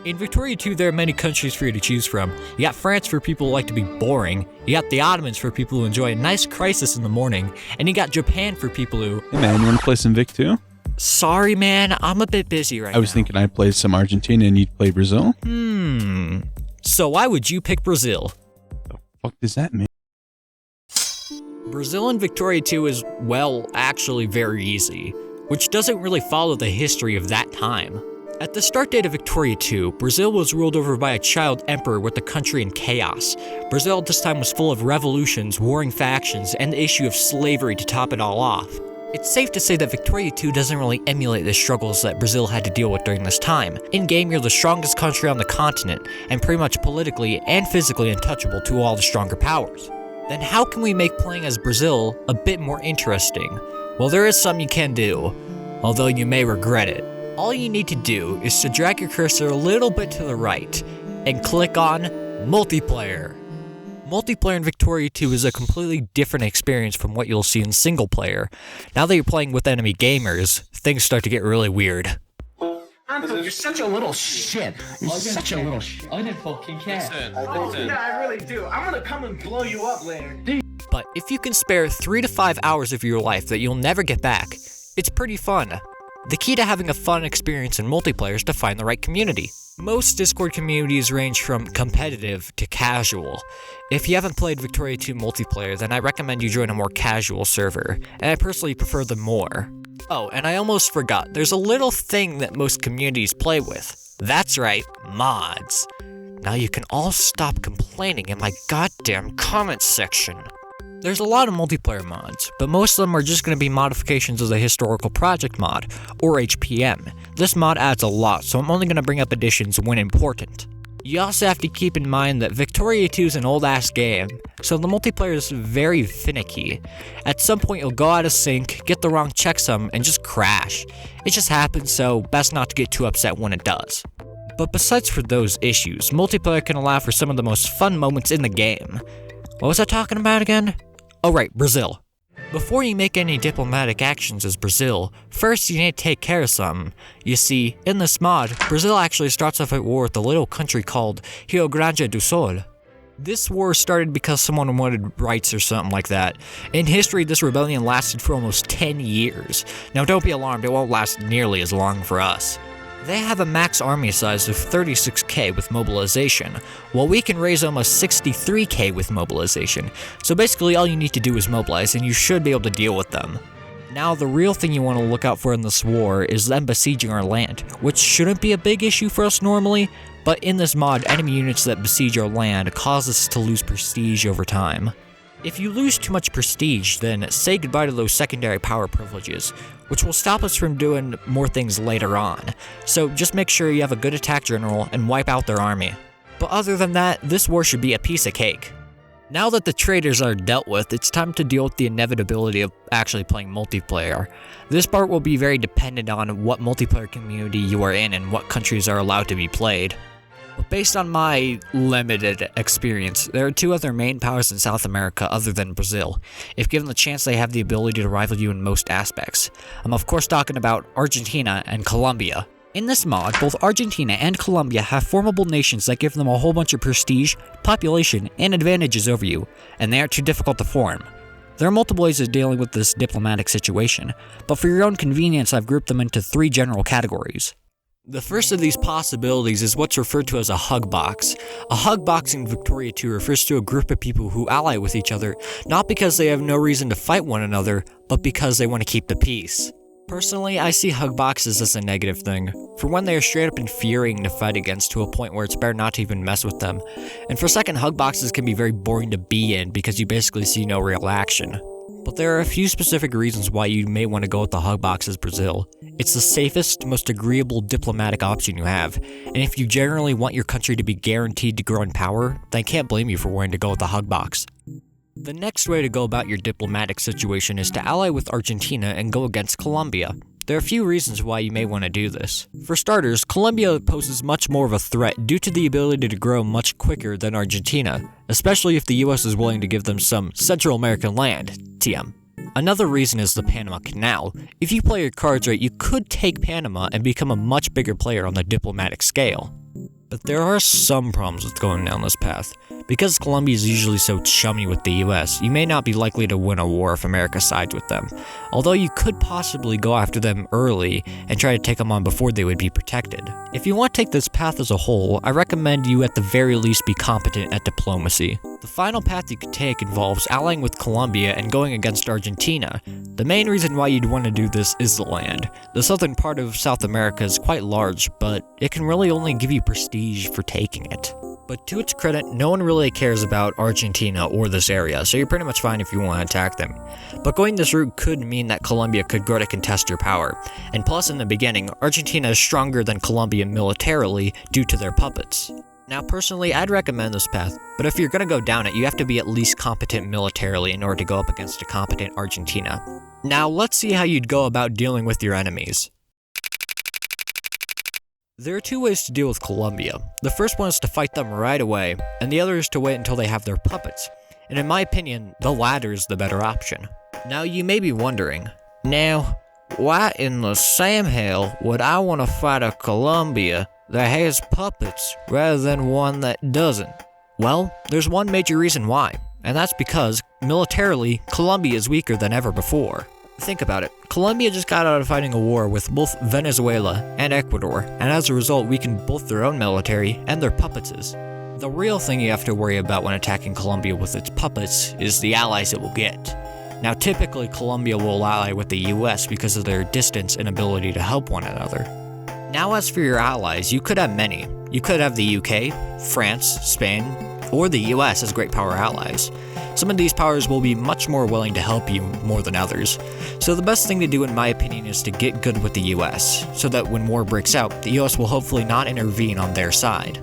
In Victoria 2, there are many countries for you to choose from. You got France for people who like to be boring, you got the Ottomans for people who enjoy a nice crisis in the morning, and you got Japan for people who... Hey man, you wanna play some Vic 2? Sorry man, I'm a bit busy right now. I was thinking I'd play some Argentina and you'd play Brazil. So why would you pick Brazil? The fuck does that mean? Brazil in Victoria 2 is, well, actually very easy, which doesn't really follow the history of that time. At the start date of Victoria 2, Brazil was ruled over by a child emperor with the country in chaos. Brazil at this time was full of revolutions, warring factions, and the issue of slavery to top it all off. It's safe to say that Victoria 2 doesn't really emulate the struggles that Brazil had to deal with during this time. In-game, you're the strongest country on the continent, and pretty much politically and physically untouchable to all the stronger powers. Then how can we make playing as Brazil a bit more interesting? Well, there is something you can do, although you may regret it. All you need to do is to drag your cursor a little bit to the right and click on Multiplayer. Multiplayer in Victoria 2 is a completely different experience from what you'll see in single player. Now that you're playing with enemy gamers, things start to get really weird. You're such a little shit. You're such a little shit. I didn't fucking care. Yeah, I really do. I'm gonna come and blow you up later. But if you can spare 3 to 5 hours of your life that you'll never get back, it's pretty fun. The key to having a fun experience in multiplayer is to find the right community. Most Discord communities range from competitive to casual. If you haven't played Victoria 2 multiplayer, then I recommend you join a more casual server, and I personally prefer them more. Oh, and I almost forgot, there's a little thing that most communities play with. That's right, mods. Now you can all stop complaining in my goddamn comments section. There's a lot of multiplayer mods, but most of them are just going to be modifications of the Historical Project mod, or HPM. This mod adds a lot, so I'm only going to bring up additions when important. You also have to keep in mind that Victoria 2 is an old-ass game, so the multiplayer is very finicky. At some point you'll go out of sync, get the wrong checksum, and just crash. It just happens, so best not to get too upset when it does. But besides for those issues, multiplayer can allow for some of the most fun moments in the game. What was I talking about again? Oh right, Brazil. Before you make any diplomatic actions as Brazil, first you need to take care of something. You see, in this mod, Brazil actually starts off at war with a little country called Rio Grande do Sul. This war started because someone wanted rights or something like that. In history, this rebellion lasted for almost 10 years. Now don't be alarmed, it won't last nearly as long for us. They have a max army size of 36k with mobilization, while we can raise almost 63k with mobilization, so basically all you need to do is mobilize and you should be able to deal with them. Now the real thing you want to look out for in this war is them besieging our land, which shouldn't be a big issue for us normally, but in this mod, enemy units that besiege our land cause us to lose prestige over time. If you lose too much prestige, then say goodbye to those secondary power privileges, which will stop us from doing more things later on. So just make sure you have a good attack general and wipe out their army. But other than that, this war should be a piece of cake. Now that the traitors are dealt with, it's time to deal with the inevitability of actually playing multiplayer. This part will be very dependent on what multiplayer community you are in and what countries are allowed to be played. But based on my limited experience, there are 2 other main powers in South America other than Brazil. If given the chance, they have the ability to rival you in most aspects. I'm of course talking about Argentina and Colombia. In this mod, both Argentina and Colombia have formidable nations that give them a whole bunch of prestige, population, and advantages over you, and they aren't too difficult to form. There are multiple ways of dealing with this diplomatic situation, but for your own convenience I've grouped them into 3 general categories. The first of these possibilities is what's referred to as a hug box. A hug box in Victoria 2 refers to a group of people who ally with each other, not because they have no reason to fight one another, but because they want to keep the peace. Personally, I see hug boxes as a negative thing. For one, they are straight up infuriating to fight against to a point where it's better not to even mess with them. And for second, hug boxes can be very boring to be in because you basically see no real action. But there are a few specific reasons why you may want to go with the hug box as Brazil. It's the safest, most agreeable diplomatic option you have, and if you generally want your country to be guaranteed to grow in power, then I can't blame you for wanting to go with the hug box. The next way to go about your diplomatic situation is to ally with Argentina and go against Colombia. There are a few reasons why you may want to do this. For starters, Colombia poses much more of a threat due to the ability to grow much quicker than Argentina, especially if the US is willing to give them some Central American land, TM. Another reason is the Panama Canal. If you play your cards right, you could take Panama and become a much bigger player on the diplomatic scale. But there are some problems with going down this path. Because Colombia is usually so chummy with the US, you may not be likely to win a war if America sides with them. Although you could possibly go after them early and try to take them on before they would be protected. If you want to take this path as a whole, I recommend you at the very least be competent at diplomacy. The final path you could take involves allying with Colombia and going against Argentina. The main reason why you'd want to do this is the land. The southern part of South America is quite large, but it can really only give you prestige for taking it. But to its credit, no one really cares about Argentina or this area, so you're pretty much fine if you want to attack them. But going this route could mean that Colombia could grow to contest your power. And plus, in the beginning, Argentina is stronger than Colombia militarily due to their puppets. Now personally, I'd recommend this path, but if you're gonna go down it, you have to be at least competent militarily in order to go up against a competent Argentina. Now let's see how you'd go about dealing with your enemies. There are two ways to deal with Colombia. The first one is to fight them right away, and the other is to wait until they have their puppets. And in my opinion, the latter is the better option. Now you may be wondering, now, why in the Sam hell would I want to fight a Colombia that has puppets rather than one that doesn't? Well, there's one major reason why, and that's because, militarily, Colombia is weaker than ever before. Think about it. Colombia just got out of fighting a war with both Venezuela and Ecuador, and as a result weakened both their own military and their puppets. The real thing you have to worry about when attacking Colombia with its puppets is the allies it will get. Now typically Colombia will ally with the US because of their distance and ability to help one another. Now as for your allies, you could have many. You could have the UK, France, Spain, or the US as great power allies. Some of these powers will be much more willing to help you more than others. So the best thing to do in my opinion is to get good with the US, so that when war breaks out, the US will hopefully not intervene on their side.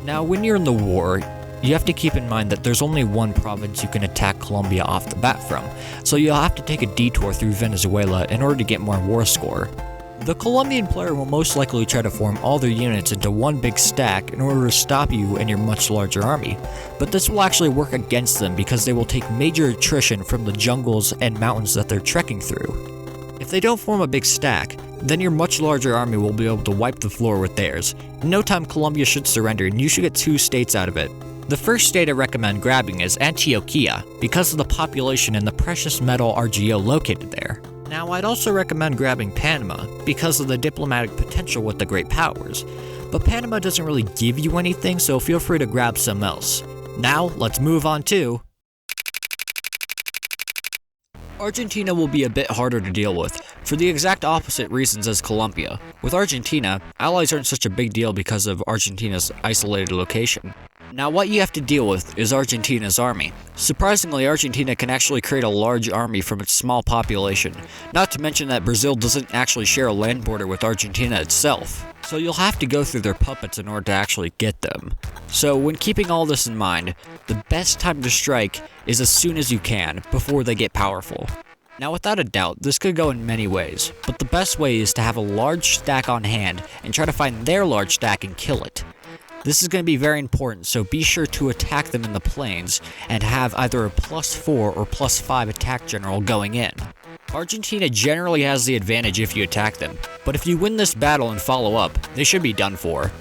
Now when you're in the war, you have to keep in mind that there's only one province you can attack Colombia off the bat from, so you'll have to take a detour through Venezuela in order to get more war score. The Colombian player will most likely try to form all their units into one big stack in order to stop you and your much larger army, but this will actually work against them because they will take major attrition from the jungles and mountains that they're trekking through. If they don't form a big stack, then your much larger army will be able to wipe the floor with theirs. In no time Colombia should surrender and you should get 2 states out of it. The first state I recommend grabbing is Antioquia because of the population and the precious metal RGO located there. Now, I'd also recommend grabbing Panama because of the diplomatic potential with the great powers, but Panama doesn't really give you anything, so feel free to grab some else. Now, let's move on to... Argentina will be a bit harder to deal with, for the exact opposite reasons as Colombia. With Argentina, allies aren't such a big deal because of Argentina's isolated location. Now what you have to deal with is Argentina's army. Surprisingly, Argentina can actually create a large army from its small population, not to mention that Brazil doesn't actually share a land border with Argentina itself. So you'll have to go through their puppets in order to actually get them. So when keeping all this in mind, the best time to strike is as soon as you can, before they get powerful. Now without a doubt, this could go in many ways, but the best way is to have a large stack on hand and try to find their large stack and kill it. This is going to be very important, so be sure to attack them in the plains and have either a +4 or +5 attack general going in. Argentina generally has the advantage if you attack them, but if you win this battle and follow up, they should be done for.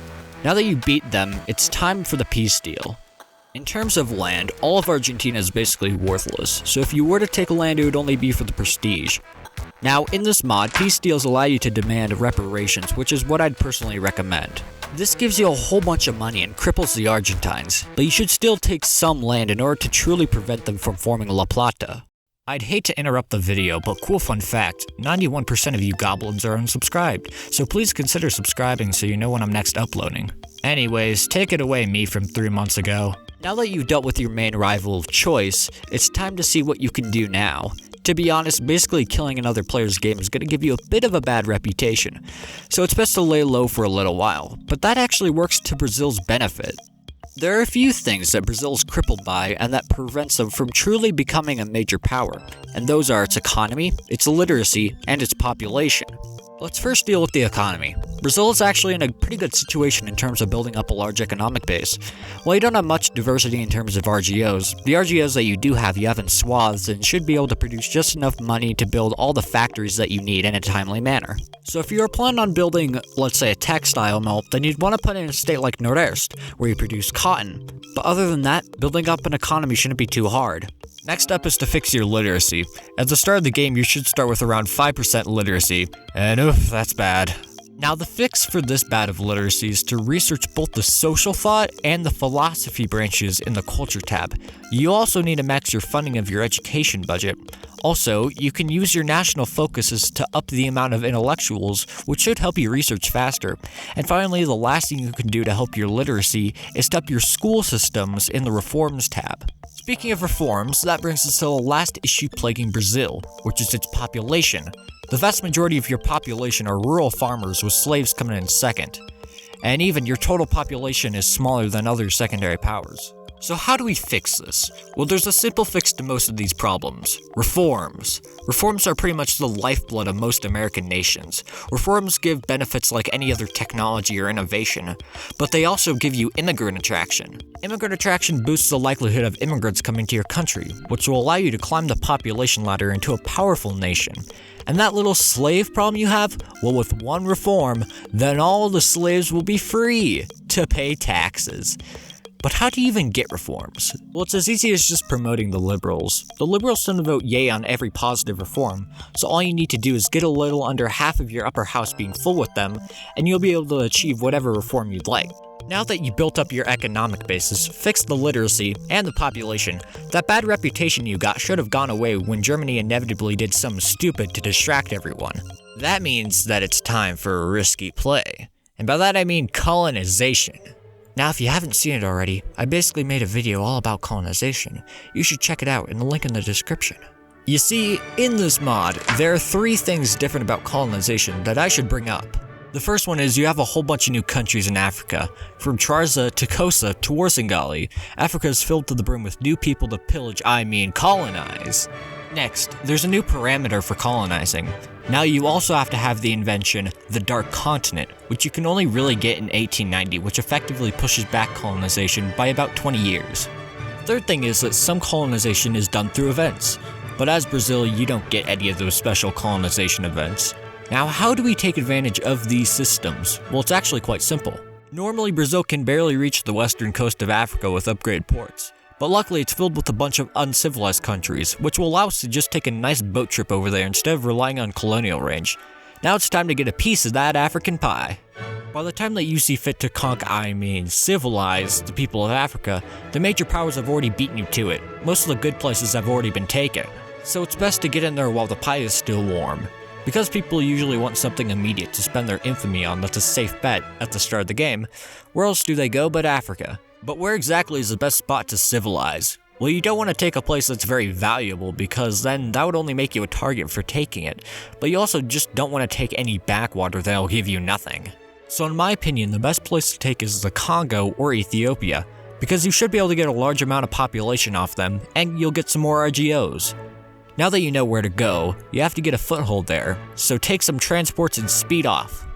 Now that you beat them, it's time for the peace deal. In terms of land, all of Argentina is basically worthless, so if you were to take land it would only be for the prestige. Now in this mod, peace deals allow you to demand reparations, which is what I'd personally recommend. This gives you a whole bunch of money and cripples the Argentines, but you should still take some land in order to truly prevent them from forming La Plata. I'd hate to interrupt the video, but cool fun fact, 91% of you goblins are unsubscribed, so please consider subscribing so you know when I'm next uploading. Anyways, take it away, me from 3 months ago. Now that you've dealt with your main rival of choice, it's time to see what you can do now. To be honest, basically killing another player's game is going to give you a bit of a bad reputation, so it's best to lay low for a little while, but that actually works to Brazil's benefit. There are a few things that Brazil is crippled by and that prevents them from truly becoming a major power, and those are its economy, its literacy, and its population. Let's first deal with the economy. Brazil is actually in a pretty good situation in terms of building up a large economic base. While you don't have much diversity in terms of RGOs, the RGOs that you do have in swaths and should be able to produce just enough money to build all the factories that you need in a timely manner. So if you're planning on building, let's say, a textile mill, then you'd want to put it in a state like Nordeste, where you produce cotton. But other than that, building up an economy shouldn't be too hard. Next up is to fix your literacy. At the start of the game, you should start with around 5% literacy, and oof, that's bad. Now, the fix for this bad of literacy is to research both the social thought and the philosophy branches in the culture tab. You also need to max your funding of your education budget. Also, you can use your national focuses to up the amount of intellectuals, which should help you research faster. And finally, the last thing you can do to help your literacy is to up your school systems in the reforms tab. Speaking of reforms, that brings us to the last issue plaguing Brazil, which is its population. The vast majority of your population are rural farmers with slaves coming in second. And even your total population is smaller than other secondary powers. So how do we fix this? Well, there's a simple fix to most of these problems. Reforms. Reforms are pretty much the lifeblood of most American nations. Reforms give benefits like any other technology or innovation, but they also give you immigrant attraction. Immigrant attraction boosts the likelihood of immigrants coming to your country, which will allow you to climb the population ladder into a powerful nation. And that little slave problem you have, well, with one reform, then all the slaves will be free to pay taxes. But how do you even get reforms? Well, it's as easy as just promoting the liberals. The liberals tend to vote yay on every positive reform, so all you need to do is get a little under half of your upper house being full with them, and you'll be able to achieve whatever reform you'd like. Now that you built up your economic basis, fixed the literacy, and the population, that bad reputation you got should have gone away when Germany inevitably did something stupid to distract everyone. That means that it's time for a risky play. And by that I mean colonization. Now, if you haven't seen it already, I basically made a video all about colonization. You should check it out in the link in the description. You see, in this mod, there are 3 things different about colonization that I should bring up. The first one is you have a whole bunch of new countries in Africa. From Trarza to Kosa to Warsingali, Africa is filled to the brim with new people to pillage, colonize. Next, there's a new parameter for colonizing. Now you also have to have the invention, the Dark Continent, which you can only really get in 1890, which effectively pushes back colonization by about 20 years. Third thing is that some colonization is done through events, but as Brazil, you don't get any of those special colonization events. Now, how do we take advantage of these systems? Well, it's actually quite simple. Normally, Brazil can barely reach the western coast of Africa with upgraded ports. But luckily it's filled with a bunch of uncivilized countries, which will allow us to just take a nice boat trip over there instead of relying on colonial range. Now it's time to get a piece of that African pie. By the time that you see fit to civilize the people of Africa, the major powers have already beaten you to it. Most of the good places have already been taken. So it's best to get in there while the pie is still warm. Because people usually want something immediate to spend their infamy on that's a safe bet at the start of the game, where else do they go but Africa? But where exactly is the best spot to civilize? Well, you don't want to take a place that's very valuable because then that would only make you a target for taking it. But you also just don't want to take any backwater that'll give you nothing. So in my opinion, the best place to take is the Congo or Ethiopia, because you should be able to get a large amount of population off them, and you'll get some more RGOs. Now that you know where to go, you have to get a foothold there, so take some transports and speed off.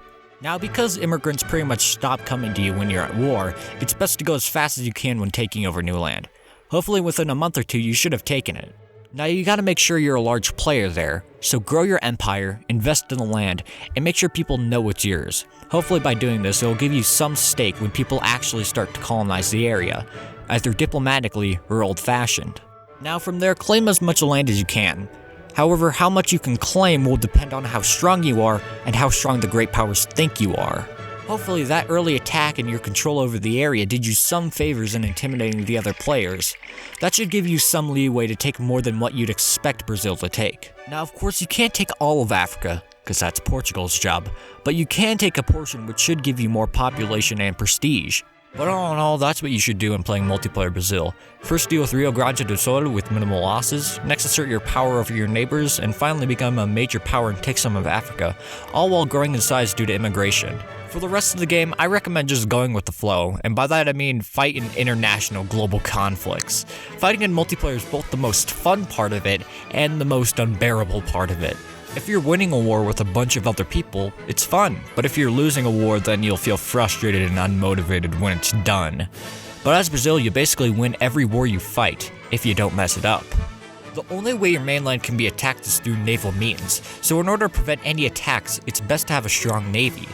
Now, because immigrants pretty much stop coming to you when you're at war, it's best to go as fast as you can when taking over new land. Hopefully within a month or 2 you should have taken it. Now you gotta make sure you're a large player there, so grow your empire, invest in the land, and make sure people know it's yours. Hopefully by doing this it'll give you some stake when people actually start to colonize the area, either diplomatically or old-fashioned. Now from there, claim as much land as you can. However, how much you can claim will depend on how strong you are and how strong the great powers think you are. Hopefully that early attack and your control over the area did you some favors in intimidating the other players. That should give you some leeway to take more than what you'd expect Brazil to take. Now of course you can't take all of Africa, because that's Portugal's job, but you can take a portion which should give you more population and prestige. But all in all, that's what you should do in playing multiplayer Brazil. First deal with Rio Grande do Sul with minimal losses, next assert your power over your neighbors, and finally become a major power and take some of Africa, all while growing in size due to immigration. For the rest of the game, I recommend just going with the flow, and by that I mean fight in international global conflicts. Fighting in multiplayer is both the most fun part of it and the most unbearable part of it. If you're winning a war with a bunch of other people, it's fun, but if you're losing a war, then you'll feel frustrated and unmotivated when it's done. But as Brazil, you basically win every war you fight, if you don't mess it up. The only way your mainland can be attacked is through naval means, so in order to prevent any attacks, it's best to have a strong navy.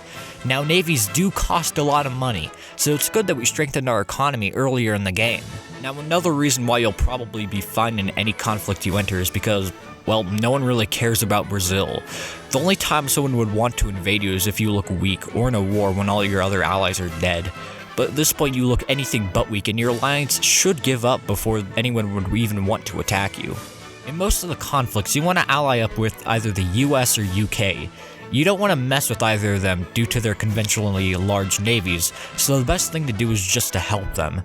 Now, navies do cost a lot of money, so it's good that we strengthened our economy earlier in the game. Now, another reason why you'll probably be fine in any conflict you enter is because, well, no one really cares about Brazil. The only time someone would want to invade you is if you look weak, or in a war when all your other allies are dead. But at this point you look anything but weak, and your alliance should give up before anyone would even want to attack you. In most of the conflicts, you want to ally up with either the US or UK. You don't want to mess with either of them due to their conventionally large navies, so the best thing to do is just to help them.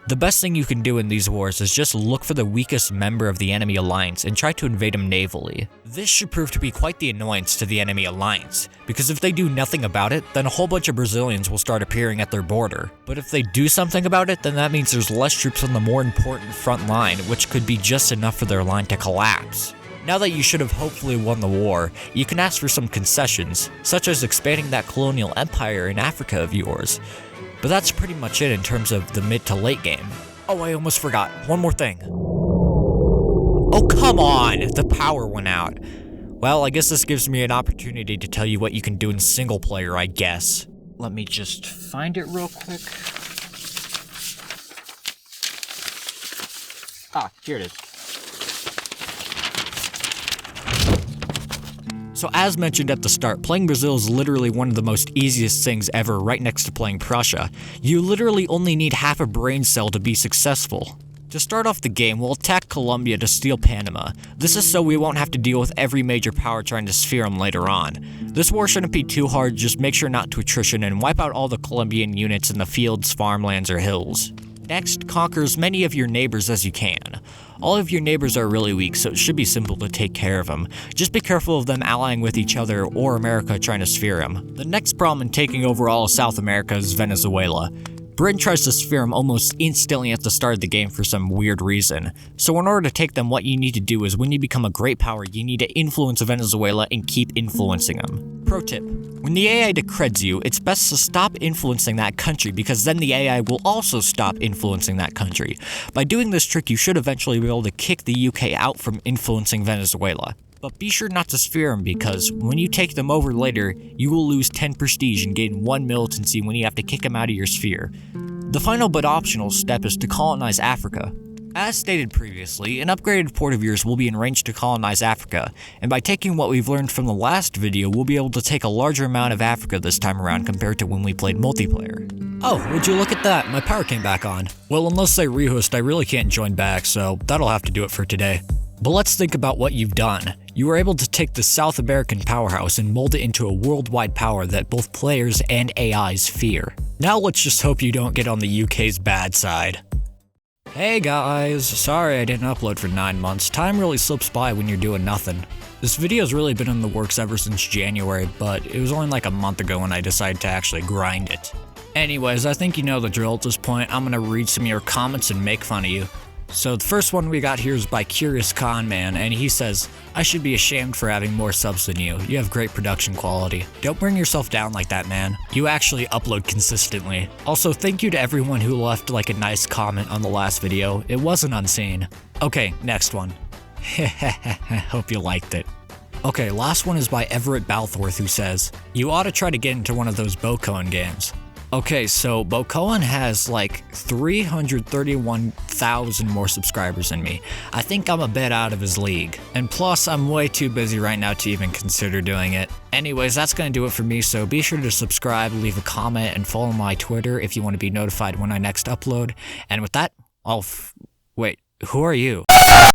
The best thing you can do in these wars is just look for the weakest member of the enemy alliance and try to invade them navally. This should prove to be quite the annoyance to the enemy alliance, because if they do nothing about it, then a whole bunch of Brazilians will start appearing at their border. But if they do something about it, then that means there's less troops on the more important front line, which could be just enough for their line to collapse. Now that you should have hopefully won the war, you can ask for some concessions, such as expanding that colonial empire in Africa of yours. But that's pretty much it in terms of the mid to late game. Oh, I almost forgot. One more thing. Oh, come on! The power went out. Well, I guess this gives me an opportunity to tell you what you can do in single player, I guess. Let me just find it real quick. Ah, here it is. So as mentioned at the start, playing Brazil is literally one of the most easiest things ever, right next to playing Prussia. You literally only need half a brain cell to be successful. To start off the game, we'll attack Colombia to steal Panama. This is so we won't have to deal with every major power trying to sphere them later on. This war shouldn't be too hard, just make sure not to attrition and wipe out all the Colombian units in the fields, farmlands, or hills. Next, conquer as many of your neighbors as you can. All of your neighbors are really weak, so it should be simple to take care of them. Just be careful of them allying with each other or America trying to sphere them. The next problem in taking over all of South America is Venezuela. Britain tries to sphere them almost instantly at the start of the game for some weird reason. So in order to take them, what you need to do is when you become a great power, you need to influence Venezuela and keep influencing them. Pro tip: when the AI decreds you, it's best to stop influencing that country because then the AI will also stop influencing that country. By doing this trick, you should eventually be able to kick the UK out from influencing Venezuela. But be sure not to sphere them because when you take them over later, you will lose 10 prestige and gain 1 militancy when you have to kick them out of your sphere. The final but optional step is to colonize Africa. As stated previously, an upgraded port of yours will be in range to colonize Africa, and by taking what we've learned from the last video, we'll be able to take a larger amount of Africa this time around compared to when we played multiplayer. Oh, would you look at that, my power came back on. Well, unless they rehost, I really can't join back, so that'll have to do it for today. But let's think about what you've done. You were able to take the South American powerhouse and mold it into a worldwide power that both players and AIs fear. Now let's just hope you don't get on the UK's bad side. Hey guys, sorry I didn't upload for 9 months. Time really slips by when you're doing nothing. This video's really been in the works ever since January, but it was only like a month ago when I decided to actually grind it. Anyways, I think you know the drill at this point. I'm gonna read some of your comments and make fun of you. So the first one we got here is by Curious Con Man, and he says, I should be ashamed for having more subs than you. You have great production quality. Don't bring yourself down like that, man. You actually upload consistently. Also, thank you to everyone who left like a nice comment on the last video. It wasn't unseen. Okay, next one. Hope you liked it. Okay, last one is by Everett Balthworth, who says, you ought to try to get into one of those Bocoen games. Okay, so Bocoen has like 331,000 more subscribers than me. I think I'm a bit out of his league. And plus, I'm way too busy right now to even consider doing it. Anyways, that's gonna do it for me, so be sure to subscribe, leave a comment, and follow my Twitter if you want to be notified when I next upload. And with that, wait, who are you?